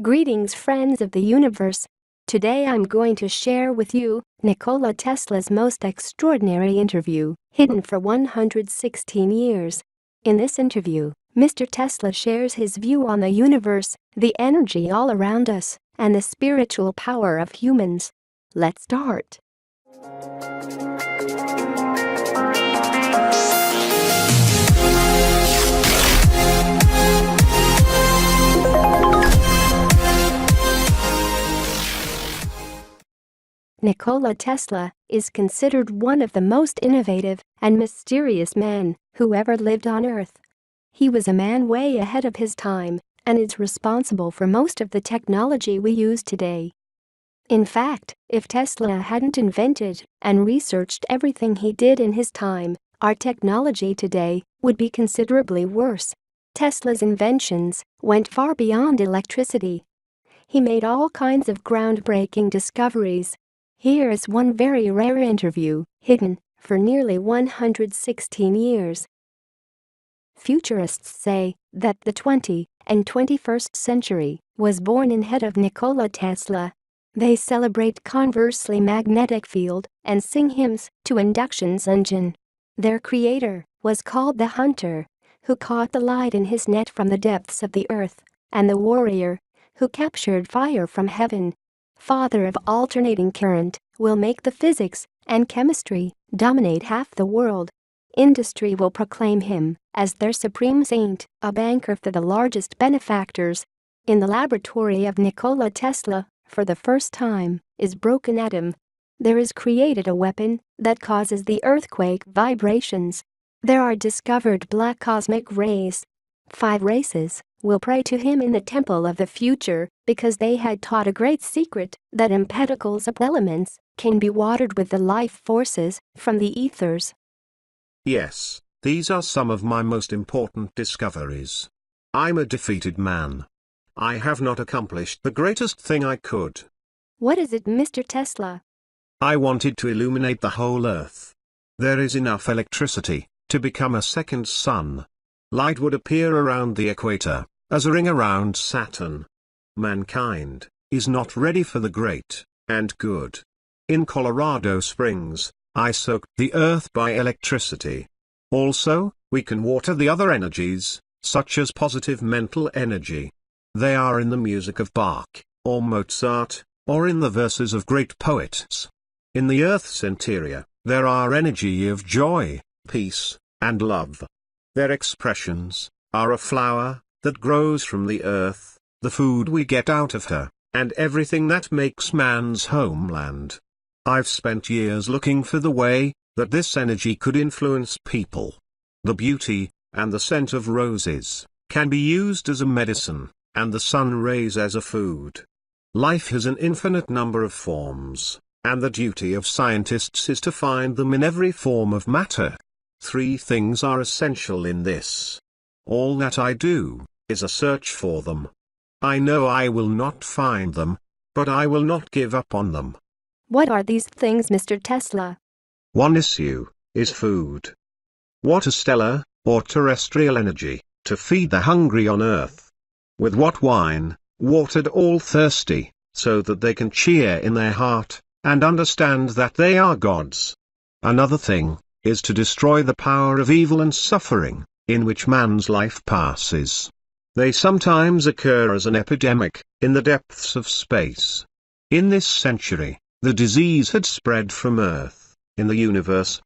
Greetings, friends of the universe. Today I'm going to share with you Nikola Tesla's most extraordinary interview, hidden for 116 years. In this interview, Mr. Tesla shares his view on the universe, the energy all around us, and the spiritual power of humans. Let's start. Nikola Tesla is considered one of the most innovative and mysterious men who ever lived on Earth. He was a man way ahead of his time and is responsible for most of the technology we use today. In fact, if Tesla hadn't invented and researched everything he did in his time, our technology today would be considerably worse. Tesla's inventions went far beyond electricity. He made all kinds of groundbreaking discoveries. Here is one very rare interview, hidden for nearly 116 years. Futurists say that the 20th and 21st century was born in head of Nikola Tesla. They celebrate conversely magnetic field and sing hymns to induction's engine. Their creator was called the hunter, who caught the light in his net from the depths of the earth, and the warrior, who captured fire from heaven. Father of alternating current, will make the physics and chemistry dominate half the world. Industry will proclaim him as their supreme saint, a banker for the largest benefactors. In the laboratory of Nikola Tesla, for the first time, is broken atom. There is created a weapon that causes the earthquake vibrations. There are discovered black cosmic rays. 5 races will pray to him in the temple of the future because they had taught a great secret that particles of elements can be watered with the life forces from the ethers. Yes, these are some of my most important discoveries. I'm a defeated man. I have not accomplished the greatest thing I could. What is it, Mr. Tesla? I wanted to illuminate the whole earth. There is enough electricity to become a second sun. Light would appear around the equator, as a ring around Saturn. Mankind is not ready for the great and good. In Colorado Springs, I soaked the earth by electricity. Also, we can water the other energies, such as positive mental energy. They are in the music of Bach, or Mozart, or in the verses of great poets. In the earth's interior, there are energy of joy, peace, and love. Their expressions are a flower that grows from the earth, the food we get out of her, and everything that makes man's homeland. I've spent years looking for the way that this energy could influence people. The beauty and the scent of roses can be used as a medicine, and the sun rays as a food. Life has an infinite number of forms, and the duty of scientists is to find them in every form of matter. 3 things are essential in this. All that I do is a search for them. I know I will not find them, but I will not give up on them. What are these things, Mr. Tesla? One issue is food. What a stellar or terrestrial energy to feed the hungry on earth. With what wine, watered all thirsty, so that they can cheer in their heart and understand that they are gods. Another thing is to destroy the power of evil and suffering, in which man's life passes. They sometimes occur as an epidemic, in the depths of space. In this century, the disease had spread from Earth, in the universe.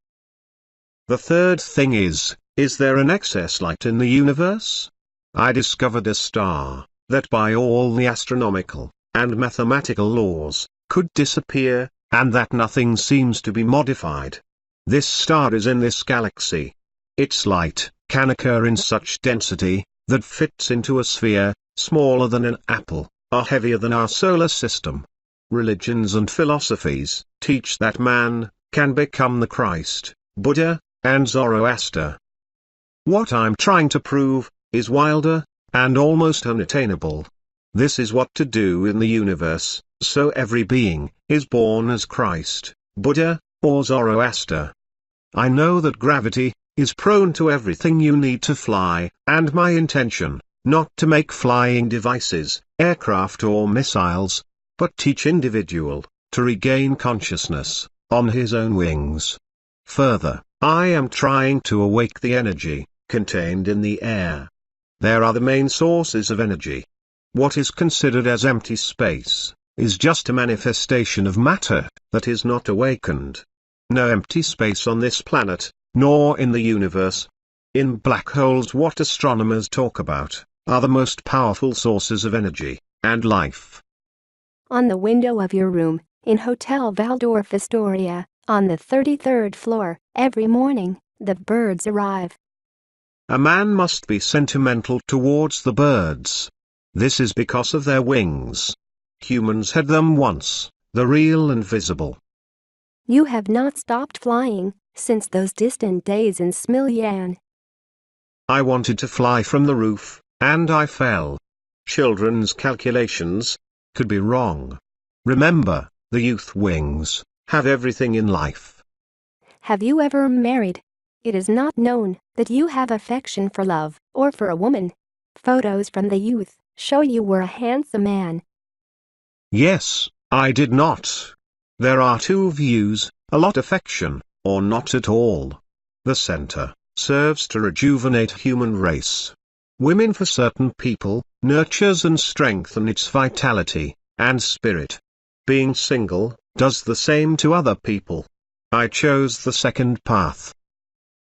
The third thing is there an excess light in the universe? I discovered a star that by all the astronomical and mathematical laws could disappear, and that nothing seems to be modified. This star is in this galaxy. Its light can occur in such density that fits into a sphere, smaller than an apple, or heavier than our solar system. Religions and philosophies teach that man can become the Christ, Buddha, and Zoroaster. What I'm trying to prove is wilder and almost unattainable. This is what to do in the universe, so every being is born as Christ, Buddha, or Zoroaster. I know that gravity is prone to everything you need to fly, and my intention not to make flying devices, aircraft or missiles, but teach individual, to regain consciousness, on his own wings. Further, I am trying to awake the energy, contained in the air. There are the main sources of energy. What is considered as empty space, is just a manifestation of matter, that is not awakened. No empty space on this planet, nor in the universe. In black holes, what astronomers talk about, are the most powerful sources of energy, and life. On the window of your room, in Hotel Waldorf Astoria, on the 33rd floor, every morning, the birds arrive. A man must be sentimental towards the birds. This is because of their wings. Humans had them once, the real and visible. You have not stopped flying since those distant days in Smiljan. I wanted to fly from the roof, and I fell. Children's calculations could be wrong. Remember, the youth wings have everything in life. Have you ever married? It is not known that you have affection for love or for a woman. Photos from the youth show you were a handsome man. Yes, I did not. There are two views, a lot affection, or not at all. The center serves to rejuvenate human race. Women for certain people, nurtures and strengthen its vitality and spirit. Being single does the same to other people. I chose the second path.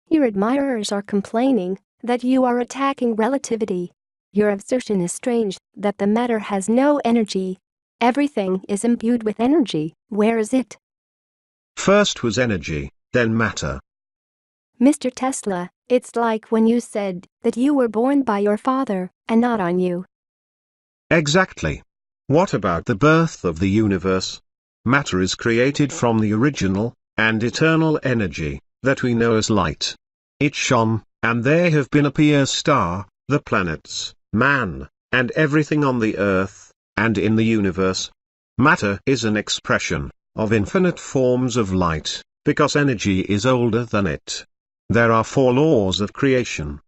Your admirers are complaining that you are attacking relativity. Your assertion is strange, that the matter has no energy. Everything is imbued with energy. Where is it? First was energy, then matter. Mr. Tesla, it's like when you said that you were born by your father, and not on you. Exactly. What about the birth of the universe? Matter is created from the original, and eternal energy, that we know as light. It shone, and there have been a pure star, the planets, man, and everything on the earth, and in the universe. Matter is an expression of infinite forms of light, because energy is older than it. There are 4 laws of creation.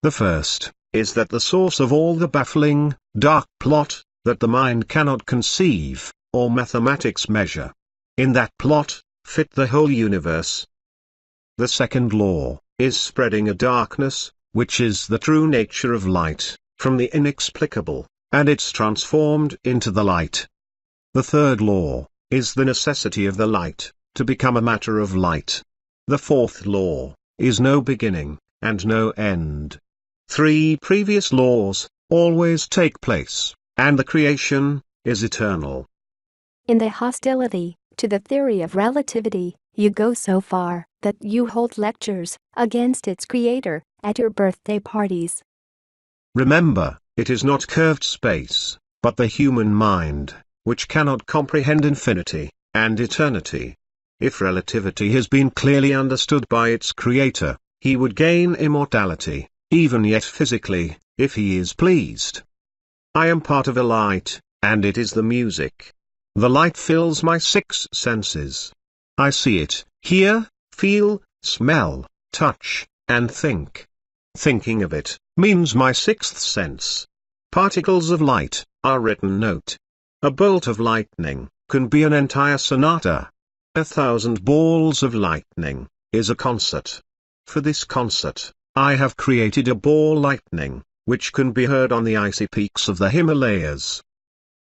The first is that the source of all the baffling, dark plot, that the mind cannot conceive, or mathematics measure. In that plot, fit the whole universe. The second law is spreading a darkness, which is the true nature of light, from the inexplicable, and it's transformed into the light. The third law is the necessity of the light to become a matter of light. The fourth law is no beginning and no end. 3 previous laws always take place, and the creation is eternal. In the hostility to the theory of relativity, you go so far that you hold lectures against its creator at your birthday parties. Remember, it is not curved space, but the human mind, which cannot comprehend infinity and eternity. If relativity has been clearly understood by its creator, he would gain immortality, even yet physically, if he is pleased. I am part of a light, and it is the music. The light fills my 6 senses. I see it, hear, feel, smell, touch, and think. Thinking of it means my 6th sense. Particles of light are written note. A bolt of lightning can be an entire sonata. 1,000 balls of lightning is a concert. For this concert, I have created a ball lightning, which can be heard on the icy peaks of the Himalayas.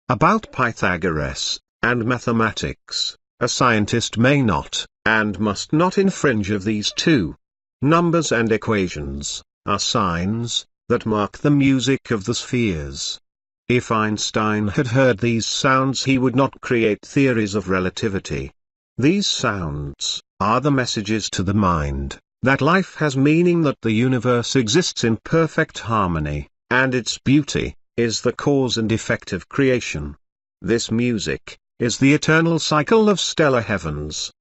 About Pythagoras and mathematics, a scientist may not, and must not infringe of these 2. Numbers and equations are signs that mark the music of the spheres. If Einstein had heard these sounds, he would not create theories of relativity. These sounds are the messages to the mind that life has meaning, that the universe exists in perfect harmony, and its beauty is the cause and effect of creation. This music is the eternal cycle of stellar heavens.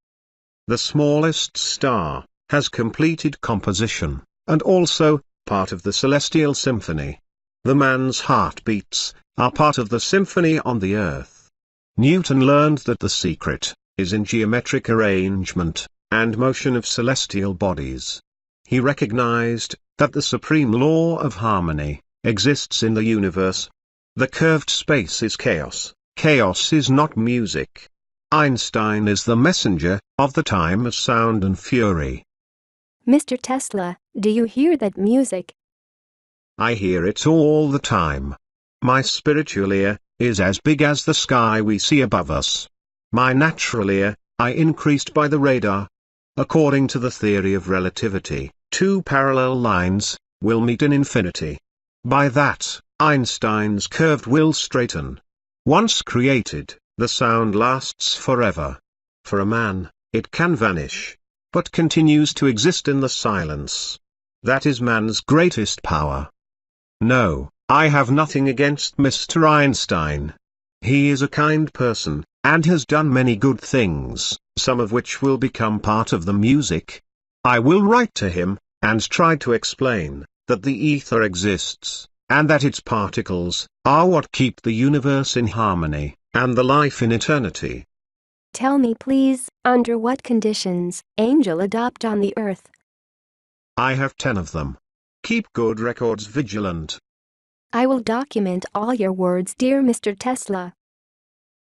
The smallest star has completed composition, and also part of the celestial symphony. The man's heartbeats are part of the symphony on the earth. Newton learned that the secret is in geometric arrangement and motion of celestial bodies. He recognized that the supreme law of harmony exists in the universe. The curved space is chaos. Chaos is not music. Einstein is the messenger of the time of sound and fury. Mr. Tesla, do you hear that music? I hear it all the time. My spiritual ear is as big as the sky we see above us. My natural ear, I increased by the radar. According to the theory of relativity, two parallel lines will meet in infinity. By that, Einstein's curve will straighten. Once created, the sound lasts forever. For a man, it can vanish, but continues to exist in the silence. That is man's greatest power. No, I have nothing against Mr. Einstein. He is a kind person, and has done many good things, some of which will become part of the music. I will write to him, and try to explain that the ether exists, and that its particles are what keep the universe in harmony, and the life in eternity. Tell me please, under what conditions angel adopt on the earth? I have 10 of them. Keep good records vigilant. I will document all your words, dear Mr. Tesla.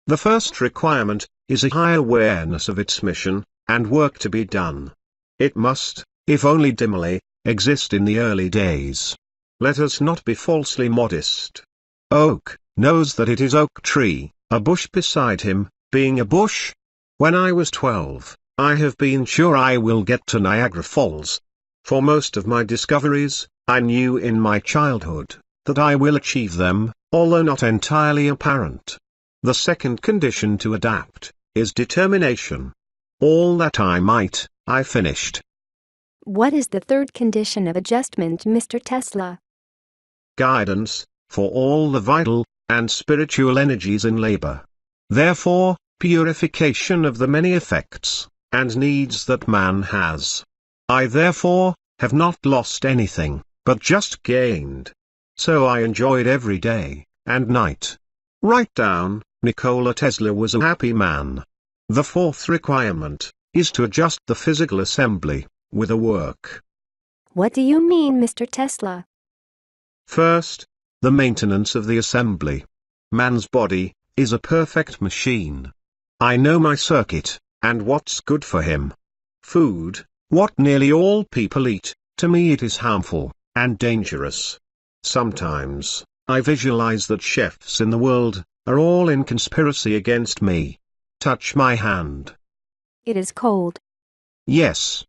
The first requirement is a high awareness of its mission and work to be done. It must, if only dimly, exist in the early days. Let us not be falsely modest. Oak knows that it is oak tree, a bush beside him, being a bush. When I was 12, I have been sure I will get to Niagara Falls. For most of my discoveries, I knew in my childhood that I will achieve them, although not entirely apparent. The second condition to adapt is determination. All that I might, I finished. What is the third condition of adjustment, Mr. Tesla? Guidance, for all the vital and spiritual energies in labor. Therefore, purification of the many effects and needs that man has. I therefore have not lost anything, but just gained. So I enjoyed every day and night. Write down, Nikola Tesla was a happy man. The fourth requirement is to adjust the physical assembly with a work. What do you mean, Mr. Tesla? First, the maintenance of the assembly. Man's body is a perfect machine. I know my circuit, and what's good for him. Food, what nearly all people eat, to me it is harmful and dangerous. Sometimes, I visualize that chefs in the world are all in conspiracy against me. Touch my hand. It is cold. Yes.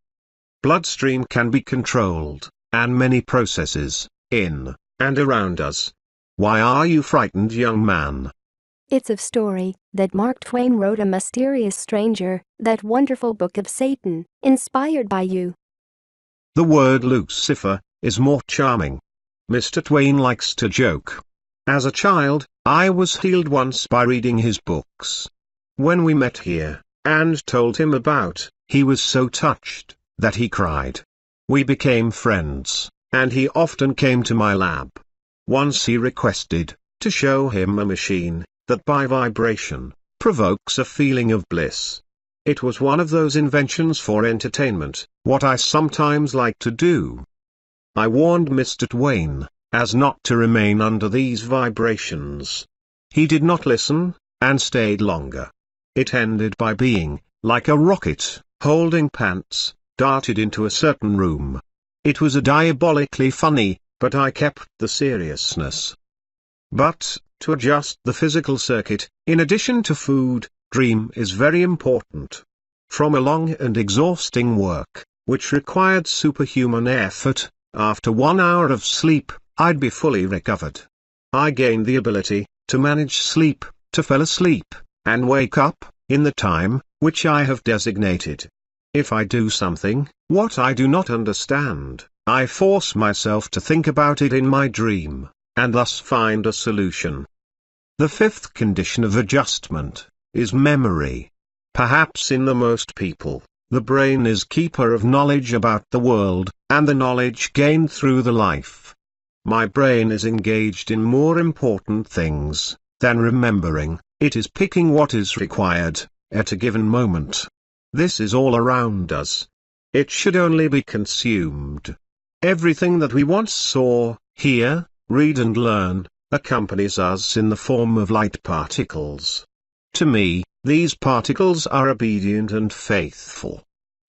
Bloodstream can be controlled, and many processes, in and around us. Why are you frightened, young man? It's a story that Mark Twain wrote, A Mysterious Stranger, that wonderful book of Satan, inspired by you. The word Lucifer is more charming. Mr. Twain likes to joke. As a child, I was healed once by reading his books. When we met here, and told him about, he was so touched that he cried. We became friends, and he often came to my lab. Once he requested to show him a machine that by vibration provokes a feeling of bliss. It was one of those inventions for entertainment, what I sometimes like to do. I warned Mr. Twain as not to remain under these vibrations. He did not listen, and stayed longer. It ended by being like a rocket, holding pants, darted into a certain room. It was diabolically funny, but I kept the seriousness. But, to adjust the physical circuit, in addition to food, dream is very important. From a long and exhausting work, which required superhuman effort, after 1 hour of sleep, I'd be fully recovered. I gained the ability to manage sleep, to fall asleep, and wake up, in the time which I have designated. If I do something, what I do not understand, I force myself to think about it in my dream, and thus find a solution. The fifth condition of adjustment is memory. Perhaps in the most people, the brain is keeper of knowledge about the world, and the knowledge gained through the life. My brain is engaged in more important things than remembering. It is picking what is required at a given moment. This is all around us. It should only be consumed. Everything that we once saw, hear, read and learn, accompanies us in the form of light particles. To me, these particles are obedient and faithful.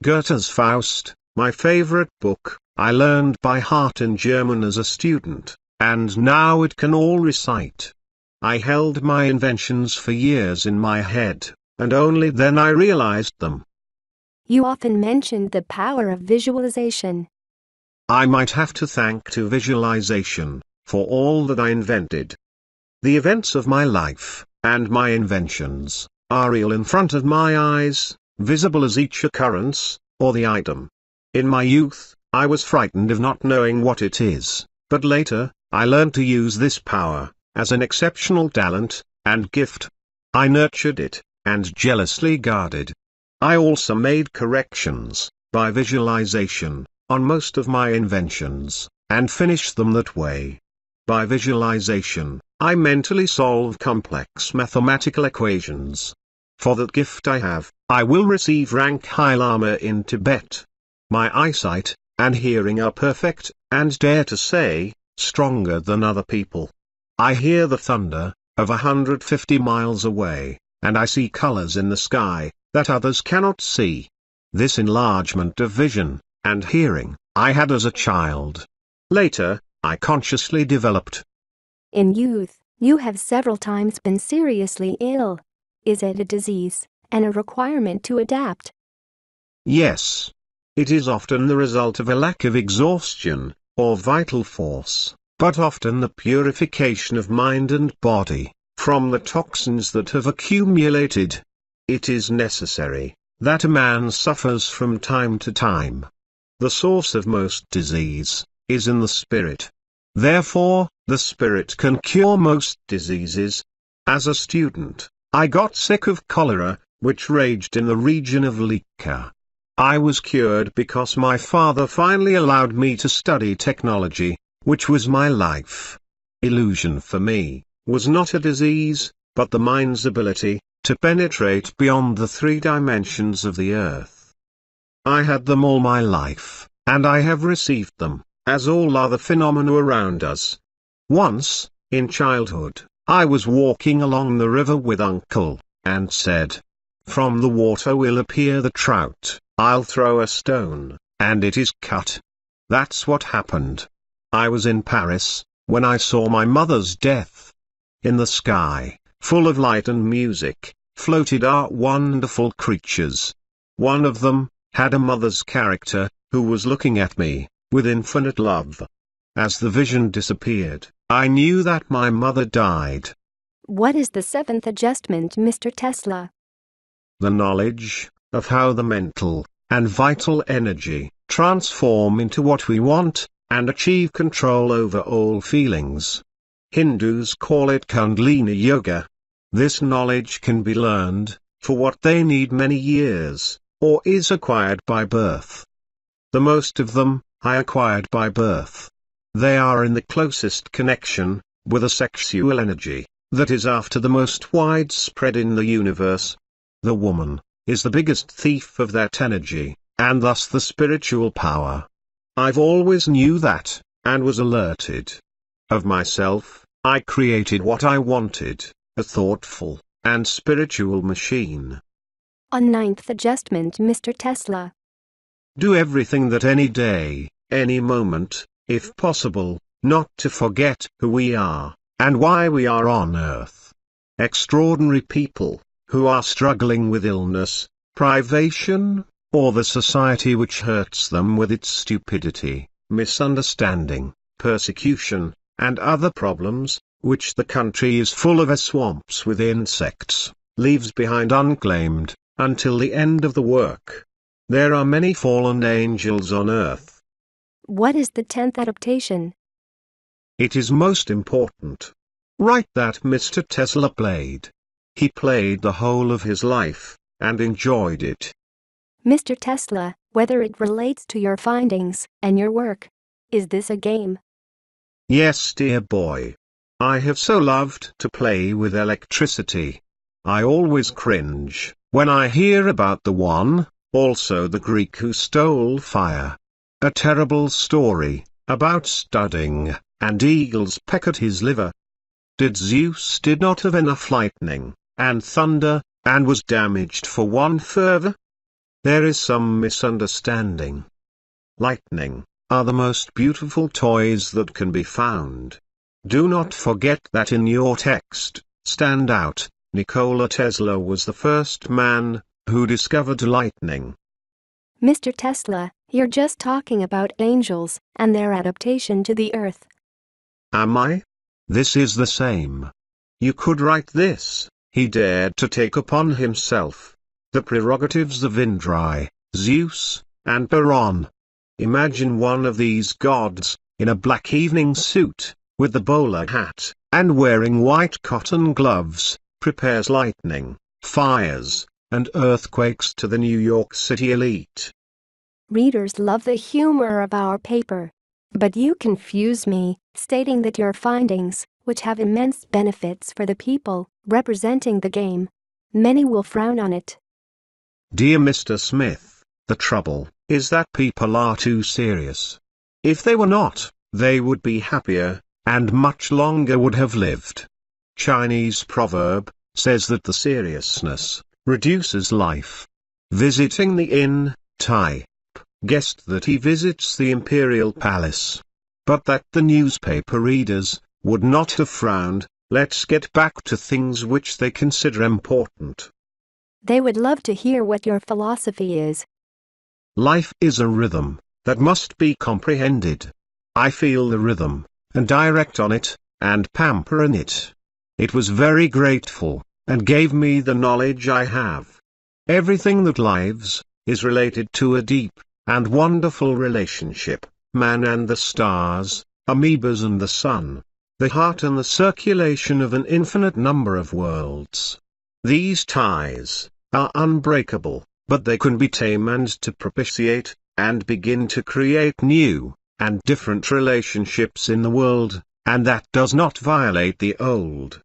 Goethe's Faust, my favorite book, I learned by heart in German as a student, and now it can all recite. I held my inventions for years in my head, and only then I realized them. You often mentioned the power of visualization. I might have to thank to visualization for all that I invented. The events of my life, and my inventions, are real in front of my eyes, visible as each occurrence, or the item. In my youth, I was frightened of not knowing what it is, but later, I learned to use this power as an exceptional talent and gift. I nurtured it, and jealously guarded. I also made corrections, by visualization, on most of my inventions, and finished them that way. By visualization, I mentally solve complex mathematical equations. For that gift I have, I will receive rank High Lama in Tibet. My eyesight and hearing are perfect, and dare to say, stronger than other people. I hear the thunder of 150 miles away, and I see colors in the sky that others cannot see. This enlargement of vision and hearing I had as a child. Later, I consciously developed. In youth, you have several times been seriously ill. Is it a disease, and a requirement to adapt? Yes. It is often the result of a lack of exhaustion, or vital force, but often the purification of mind and body, from the toxins that have accumulated. It is necessary that a man suffers from time to time. The source of most disease is in the spirit. Therefore, the spirit can cure most diseases. As a student, I got sick of cholera, which raged in the region of Lika. I was cured because my father finally allowed me to study technology, which was my life. Illusion for me was not a disease, but the mind's ability to penetrate beyond the 3 dimensions of the earth. I had them all my life, and I have received them, as all other phenomena around us. Once, in childhood, I was walking along the river with Uncle, and said, "From the water will appear the trout, I'll throw a stone, and it is cut." That's what happened. I was in Paris, when I saw my mother's death. In the sky, full of light and music, floated our wonderful creatures. One of them had a mother's character, who was looking at me with infinite love. As the vision disappeared, I knew that my mother died. What is the 7th adjustment, Mr. Tesla? The knowledge of how the mental and vital energy transform into what we want, and achieve control over all feelings. Hindus call it Kundalini Yoga. This knowledge can be learned, for what they need many years, or is acquired by birth. The most of them, I acquired by birth. They are in the closest connection with a sexual energy that is after the most widespread in the universe. The woman is the biggest thief of that energy, and thus the spiritual power. I've always knew that, and was alerted. Of myself, I created what I wanted, a thoughtful and spiritual machine. On 9th adjustment, Mr. Tesla. Do everything that any day, any moment, if possible, not to forget who we are, and why we are on earth. Extraordinary people, who are struggling with illness, privation, or the society which hurts them with its stupidity, misunderstanding, persecution, and other problems, which the country is full of as swamps with insects, leaves behind unclaimed, until the end of the work. There are many fallen angels on earth. What is the 10th adaptation? It is most important. Right, that Mr. Tesla played. He played the whole of his life, and enjoyed it. Mr. Tesla, whether it relates to your findings and your work, is this a game? Yes, dear boy. I have so loved to play with electricity. I always cringe when I hear about the one, also the Greek who stole fire. A terrible story about studying and eagles peck at his liver? Did Zeus did not have enough lightning, and thunder, and was damaged for one fervor? There is some misunderstanding. Lightning are the most beautiful toys that can be found. Do not forget that in your text, stand out, Nikola Tesla was the first man who discovered lightning. Mr. Tesla, you're just talking about angels and their adaptation to the earth. Am I? This is the same. You could write this: he dared to take upon himself the prerogatives of Indra, Zeus, and Charon. Imagine one of these gods, in a black evening suit, with the bowler hat, and wearing white cotton gloves, prepares lightning, fires, and earthquakes to the New York City elite. Readers love the humor of our paper. But you confuse me, stating that your findings, which have immense benefits for the people representing the game, many will frown on it. Dear Mr. Smith, the trouble is that people are too serious. If they were not, they would be happier, and much longer would have lived. Chinese proverb says that the seriousness reduces life. Visiting the inn, Tai guessed that he visits the imperial palace. But that the newspaper readers would not have frowned. Let's get back to things which they consider important. They would love to hear what your philosophy is. Life is a rhythm that must be comprehended. I feel the rhythm, and direct on it, and pamper in it. It was very grateful, and gave me the knowledge I have. Everything that lives is related to a deep and wonderful relationship: man and the stars, amoebas and the sun, the heart and the circulation of an infinite number of worlds. These ties are unbreakable, but they can be tamed to propitiate, and begin to create new and different relationships in the world, and that does not violate the old.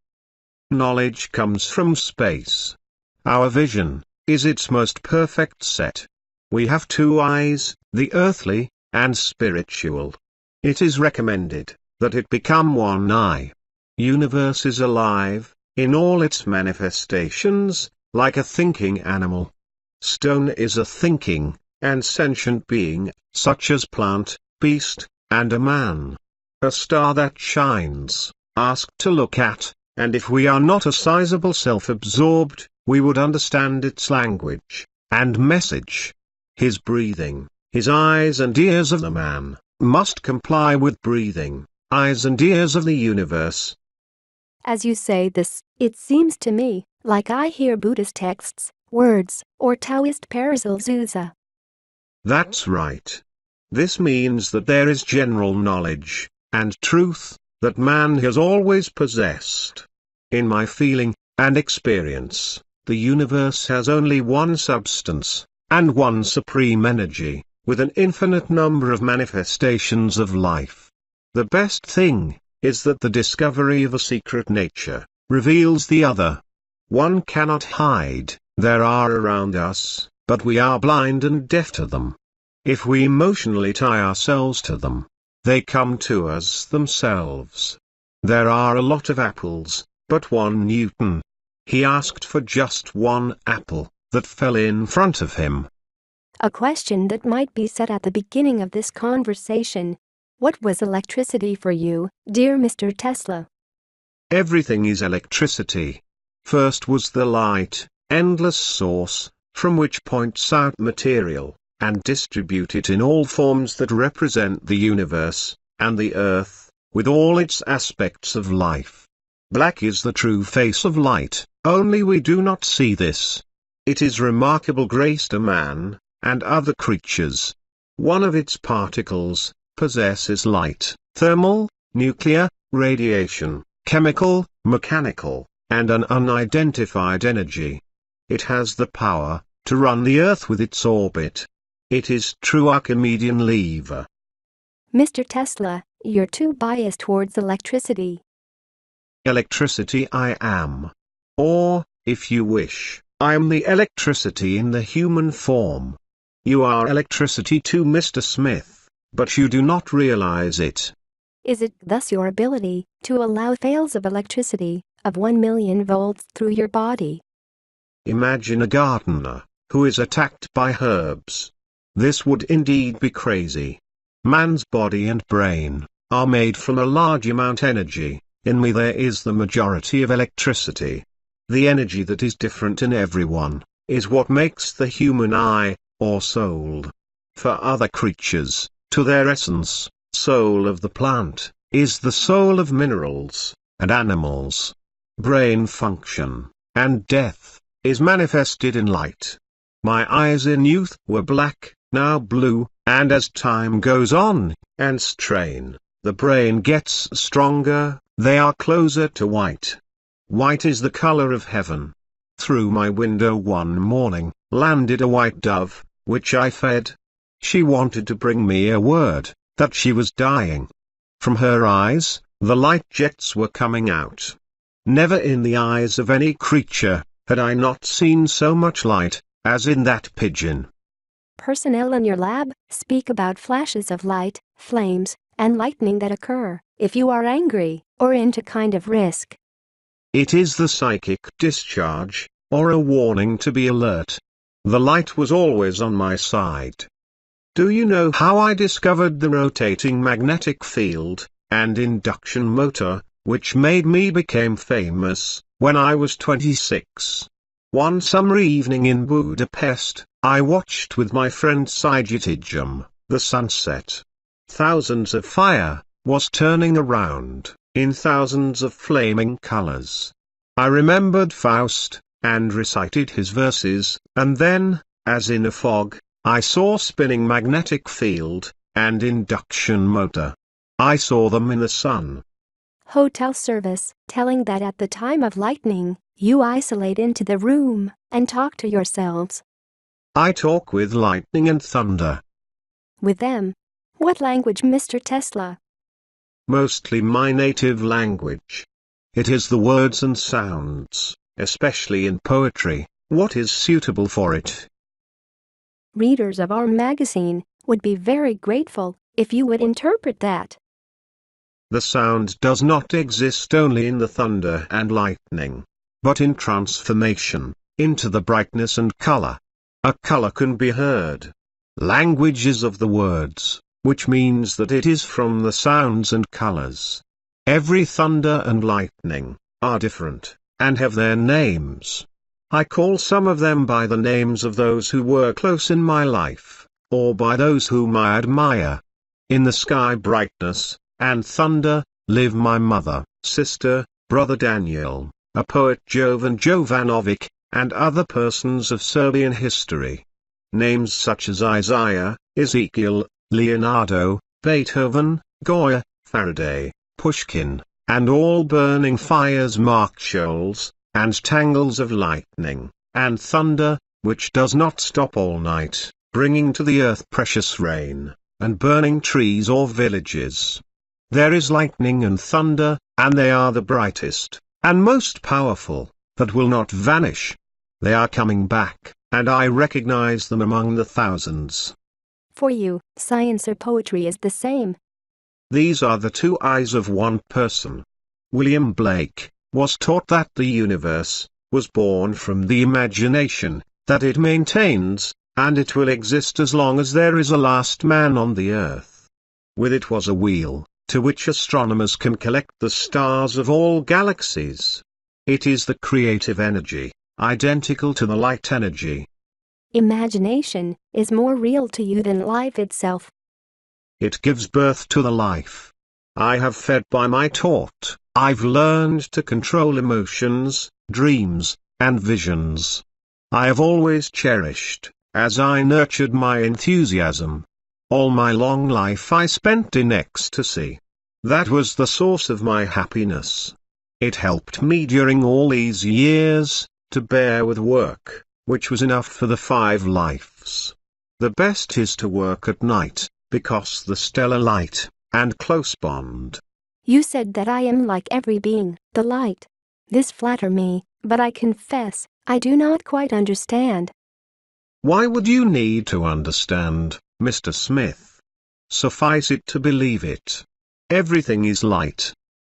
Knowledge comes from space. Our vision is its most perfect set. We have two eyes, the earthly and spiritual. It is recommended that it become one eye. Universe is alive, in all its manifestations, like a thinking animal. Stone is a thinking and sentient being, such as plant, beast, and a man. A star that shines, ask to look at, and if we are not a sizable self-absorbed, we would understand its language and message. His breathing, his eyes and ears of the man, must comply with breathing, eyes and ears of the universe. As you say this, it seems to me like I hear Buddhist texts, words, or Taoist Paracelsuza. That's right. This means that there is general knowledge and truth that man has always possessed. In my feeling and experience, the universe has only one substance, and one supreme energy, with an infinite number of manifestations of life. The best thing is that the discovery of a secret nature reveals the other. One cannot hide, there are around us, but we are blind and deaf to them. If we emotionally tie ourselves to them, they come to us themselves. There are a lot of apples, but one Newton. He asked for just one apple that fell in front of him. A question that might be set at the beginning of this conversation. What was electricity for you, dear Mr. Tesla? Everything is electricity. First was the light, endless source, from which points out material, and distribute it in all forms that represent the universe, and the earth, with all its aspects of life. Black is the true face of light, only we do not see this. It is remarkable grace to man, and other creatures. One of its particles possesses light, thermal, nuclear, radiation, chemical, mechanical, and an unidentified energy. It has the power to run the earth with its orbit. It is true Archimedean lever. Mr. Tesla, you're too biased towards electricity. Electricity I am. Or, if you wish, I am the electricity in the human form. You are electricity too, Mr. Smith, but you do not realize it. Is it thus your ability to allow fails of electricity of 1 million volts through your body? Imagine a gardener who is attacked by herbs. This would indeed be crazy. Man's body and brain are made from a large amount energy. In me there is the majority of electricity. The energy that is different in everyone is what makes the human eye, or soul. For other creatures, to their essence, soul of the plant, is the soul of minerals, and animals. Brain function, and death, is manifested in light. My eyes in youth were black, now blue, and as time goes on, and strain, the brain gets stronger, they are closer to white. White is the color of heaven. Through my window one morning, landed a white dove, which I fed. She wanted to bring me a word, that she was dying. From her eyes, the light jets were coming out. Never in the eyes of any creature, had I not seen so much light, as in that pigeon. Personnel in your lab speak about flashes of light, flames, and lightning that occur if you are angry or into kind of risk. It is the psychic discharge, or a warning to be alert. The light was always on my side. Do you know how I discovered the rotating magnetic field, and induction motor, which made me become famous, when I was 26? One summer evening in Budapest, I watched with my friend Sigitijum, the sunset. Thousands of fire was turning around, in thousands of flaming colors. I remembered Faust, and recited his verses, and then, as in a fog, I saw spinning magnetic field, and induction motor. I saw them in the sun. Hotel service, telling that at the time of lightning, you isolate into the room, and talk to yourselves. I talk with lightning and thunder. With them? What language, Mr. Tesla? Mostly my native language. It is the words and sounds, especially in poetry, what is suitable for it. Readers of our magazine would be very grateful if you would interpret that. The sound does not exist only in the thunder and lightning, but in transformation, into the brightness and color. A color can be heard. Language is of the words, which means that it is from the sounds and colors. Every thunder and lightning are different, and have their names. I call some of them by the names of those who were close in my life, or by those whom I admire. In the sky brightness, and thunder, live my mother, sister, brother Daniel, a poet Jovan Jovanovic, and other persons of Serbian history. Names such as Isaiah, Ezekiel, Leonardo, Beethoven, Goya, Faraday, Pushkin, and all burning fires mark shoals, and tangles of lightning, and thunder, which does not stop all night, bringing to the earth precious rain, and burning trees or villages. There is lightning and thunder, and they are the brightest, and most powerful, that will not vanish. They are coming back, and I recognize them among the thousands. For you, science or poetry is the same. These are the two eyes of one person. William Blake was taught that the universe was born from the imagination, that it maintains, and it will exist as long as there is a last man on the earth. With it was a wheel, to which astronomers can collect the stars of all galaxies. It is the creative energy, identical to the light energy. Imagination is more real to you than life itself. It gives birth to the life. I have fed by my taught, I've learned to control emotions, dreams, and visions. I have always cherished, as I nurtured my enthusiasm. All my long life I spent in ecstasy. That was the source of my happiness. It helped me during all these years, to bear with work, which was enough for the 5 lives. The best is to work at night, because the stellar light, and close bond. You said that I am like every being, the light. This flatter me, but I confess, I do not quite understand. Why would you need to understand, Mr. Smith? Suffice it to believe it. Everything is light.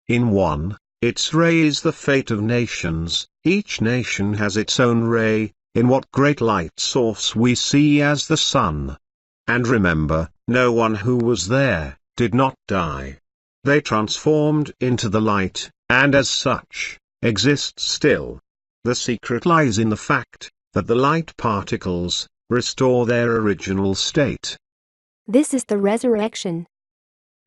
In one, its ray is the fate of nations, each nation has its own ray, in what great light source we see as the sun. And remember, no one who was there, did not die. They transformed into the light, and as such, exist still. The secret lies in the fact, that the light particles, restore their original state. This is the resurrection.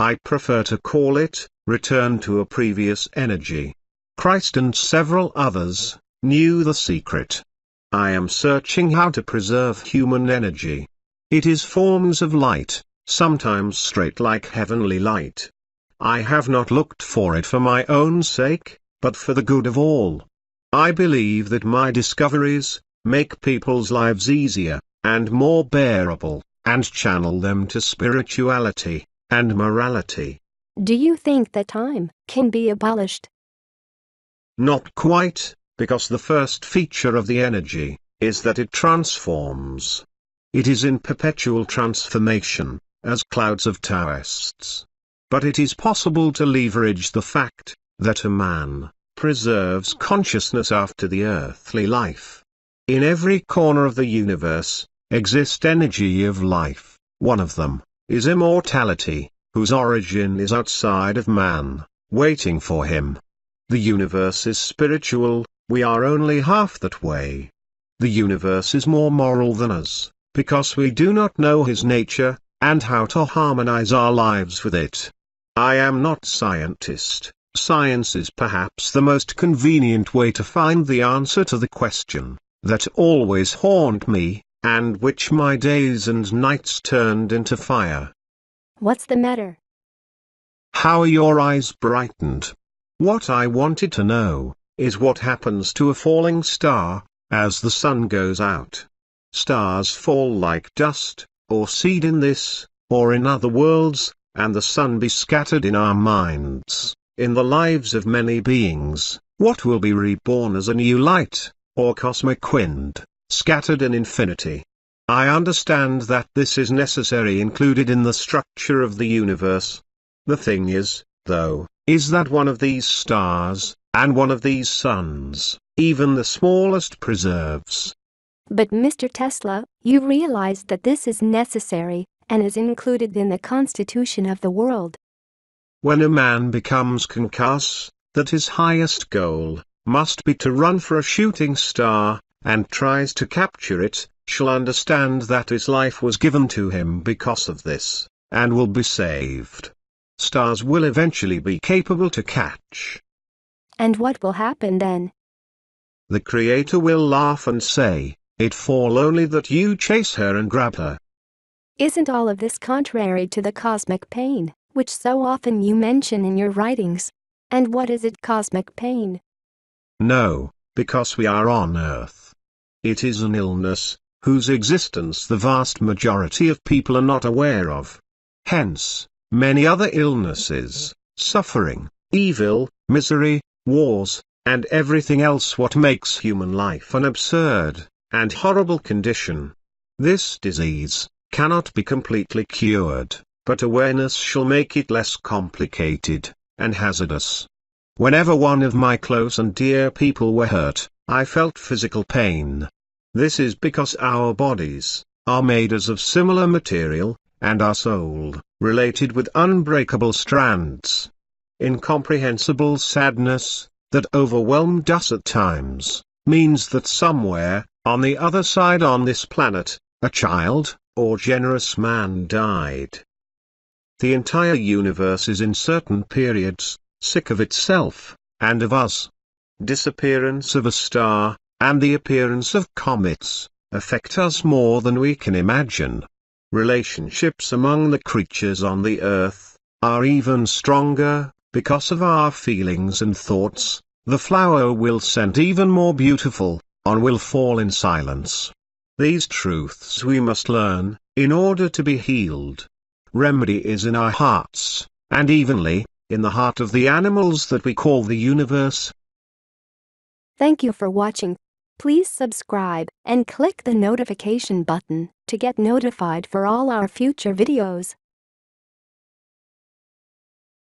I prefer to call it, return to a previous energy. Christ and several others, knew the secret. I am searching how to preserve human energy. It is forms of light, sometimes straight like heavenly light. I have not looked for it for my own sake, but for the good of all. I believe that my discoveries, make people's lives easier, and more bearable, and channel them to spirituality, and morality. Do you think that time can be abolished? Not quite, because the first feature of the energy, is that it transforms. It is in perpetual transformation, as clouds of Taoists. But it is possible to leverage the fact, that a man, preserves consciousness after the earthly life. In every corner of the universe, exists energy of life, one of them, is immortality, whose origin is outside of man, waiting for him. The universe is spiritual, we are only half that way. The universe is more moral than us, because we do not know his nature, and how to harmonize our lives with it. I am not scientist. Science is perhaps the most convenient way to find the answer to the question, that always haunt me, and which my days and nights turned into fire. What's the matter? How are your eyes brightened? What I wanted to know, is what happens to a falling star, as the sun goes out. Stars fall like dust, or seed in this, or in other worlds, and the sun be scattered in our minds, in the lives of many beings. What will be reborn as a new light, or cosmic wind, scattered in infinity? I understand that this is necessary included in the structure of the universe. The thing is, though, is that one of these stars, and one of these suns, even the smallest preserves. But Mr. Tesla, you realize that this is necessary, and is included in the constitution of the world. When a man becomes conscious, that his highest goal, must be to run for a shooting star, and tries to capture it, shall understand that his life was given to him because of this, and will be saved. Stars will eventually be capable to catch. And what will happen then? The Creator will laugh and say, "It fall only that you chase her and grab her." Isn't all of this contrary to the cosmic pain, which so often you mention in your writings? And what is it, cosmic pain? No, because we are on Earth. It is an illness, whose existence the vast majority of people are not aware of. Hence, many other illnesses, suffering, evil, misery, wars, and everything else what makes human life an absurd, and horrible condition. This disease cannot be completely cured, but awareness shall make it less complicated, and hazardous. Whenever one of my close and dear people were hurt, I felt physical pain. This is because our bodies are made as of similar material, and our soul, related with unbreakable strands. Incomprehensible sadness, that overwhelmed us at times, means that somewhere, on the other side on this planet, a child, or generous man died. The entire universe is in certain periods, sick of itself, and of us. Disappearance of a star, and the appearance of comets, affect us more than we can imagine. Relationships among the creatures on the earth, are even stronger, because of our feelings and thoughts. The flower will scent even more beautiful, on will fall in silence. These truths we must learn, in order to be healed. Remedy is in our hearts, and evenly, in the heart of the animals that we call the universe. Thank you for watching. Please subscribe and click the notification button to get notified for all our future videos.